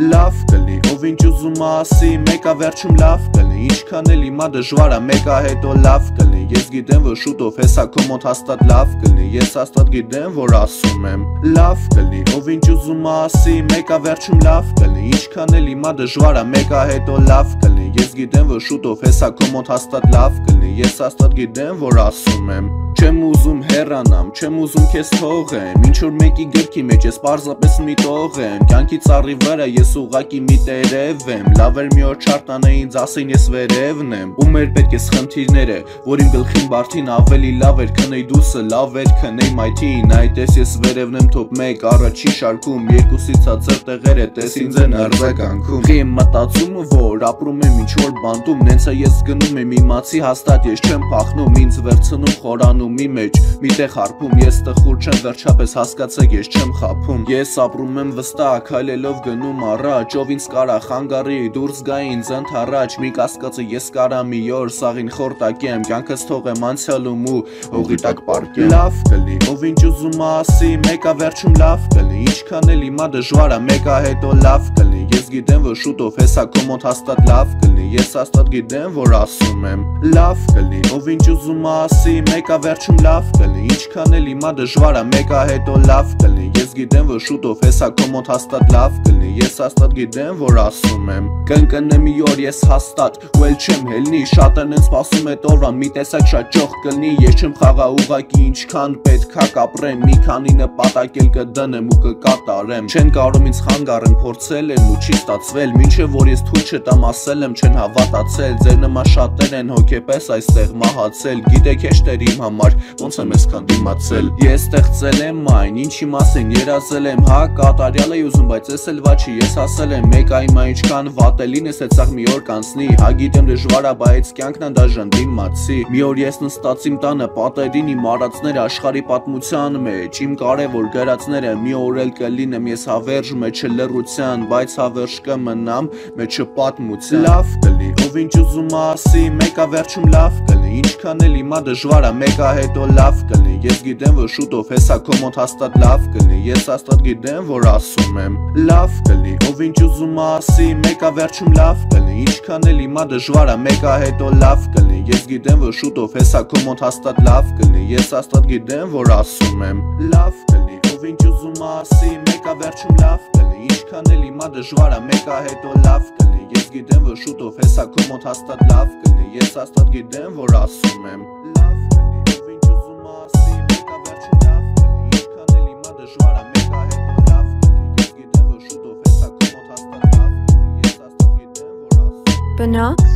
Լավ կլի, ով ինչ ուզում ասի, մեկա վերջում լավ կլի, ինչքան էլ հիմա դժվար է, մեկա հետո լավ կլի, ես գիտեմ, որ շուտով հեսա քո մոտ հաստատ լավ կլի, ես հաստատ գիտեմ, որ ասում եմ լավ կլի, ով ինչ ուզում ասի, մեկա վերջում լավ կլի, ինչքան էլ հիմա դժվար է, մեկա հետո լավ կլի, ես գիտեմ, որ շուտով հեսա քո մոտ հաստատ լավ կլի, ես հաստատ գիտեմ, որ ասում եմ Չեմ ուզում հեռանամ, չեմ ուզում քեզ թողեմ, ինչ որ մեկի գրքի մեջ ես պարզապես մի տող եմ, կյանքի ծառի վրա ես ուղակի մի տերև եմ, լավ էր մի օր չարտնանե ինձ ասեին ես վերևն եմ, ու մեր պետք ես խնդիրները, որ իմ գլխին բարդին ավելի լավ էր քնեի դուսը, լավ էր քնեի մայթին, այդ ես ես վերևն եմ թոփ 1 առաջի շարքում, երկուսից ցածր տեղերը տես ինձ են արձագանքում, Խի եմ մտածում որ ապրում եմ ինչ որ բանտում, նենց է ես գնում եմ իմացի հաստատ ես չեմ փախնում, ինձ վերցնում խորանում մի մեջ, մի տեղ հարբում, ես տխուր չեմ վերջապես հասկացեք ես չեմ խափում, ես ապրում եմ վստահ, քայլելով գնում առաջ, ով ինձ կարա խանգարի, դուրս գա ինձ ընդառաջ, մի կասկածը ես կարա մի օր սաղին խորտակեմ, կյանքս թողեմ անցյալում ու հողի տակ պարկեմ, լավ կլի, ով ինչ ուզում ասի, մեկա վերջում լավ կլի, ինչքան էլ հիմա դժվար է, մեկա հետո լավ կլի, ես գիտեմ, որ շուտով հեսա քո մոտ հաստատ լավ կլի, ես հաստատ գիտեմ, որ ասում եմ լավ կլի, ով ինչ ուզում ասի, մեկա վերջում լավ կլի, ինչքան էլ հիմա դժվար է, մեկա հետո լավ կլի, ես գիտեմ, որ շուտով հեսա քո մոտ հաստատ լավ կլի, ես հաստատ գիտեմ, որ ասում եմ կընկնեմ մի օր ես հաստատ, ու էլ չեմ հելնի, շատերն են սպասում այդ օրվան, մի տեսակ շատ ճոխ կլնի, ես չեմ խաղա ուղակի ինչքան պետքա կապրեմ, մի քանի նպատակ էլ կդնեմ ու կկատարեմ, չեն կարող ինձ խանգարեն, փորձել են ու չի ստացվել, մինչև որ ես թույլ չտամ ասել եմ, չեն հավատացել, ձեր նման շատեր են հոգեպես այստեղ մահացել, գիտեք հեշտեր իմ համար, ոնց եմ այսքան դիմացել, ես ստեղծել եմ այն, ինչի մասին երազել եմ, հա կատարյալ էի ուզում, բայց ես էլ վաչի, ես ասել եմ, մեկ այմա ինչքան վատելին ես էցաղ մի օր կանցնի, հա գիտեմ դժվար է, բայց կյանքն է դաժան դիմացի, մի օր ես նստած իմ տանը պատերին իմ արածները աշխարհի պատմության մեջ, իմ կարևոր գրածները, մի օր էլ կլինեմ ես հավերժ մեջը լռության, բայց հավերժ կմնամ մեջը պատմության, լավ կլի, ով ինչ ուզում ասի, մեկա վերջում լավ կլի, ինչքան էլ հիմա դժվար է, մեկա հետո լավ կլի, ես գիտեմ, որ շուտով հեսա քո մոտ հաստատ լավ կլի, ես հաստատ գիտեմ, որ ասում եմ լավ կլի, ով ինչ ուզում ասի, մեկա վերջում լավ կլի, ինչքան էլ հիմա դժվար է, մեկա հետո լավ կլի, ես գիտեմ, որ շուտով հեսա քո մոտ հաստատ լավ կլի, ես հաստատ գիտեմ, որ ասում եմ լավ կլի, ով ինչ ուզում ասի, մեկա վերջում լավ կլի, ինչքան էլ հիմա դժվար է, մեկա հետո լավ կլի, ես գիտեմ, որ շուտով հեսա քո մոտ հաստատ լավ կլի, ես հաստատ գիտեմ, որ ասում եմ լավ կլի, ով ինչ ուզում ասի, մեկա վերջում լավ կլի, ինչքան էլ հիմա դժվար է, մեկա հետո լավ կլի, ես գիտեմ, որ շուտով հեսա քո մոտ հաստատ լավ կլի, ես հաստատ գիտեմ, որ ասում եմ Binoc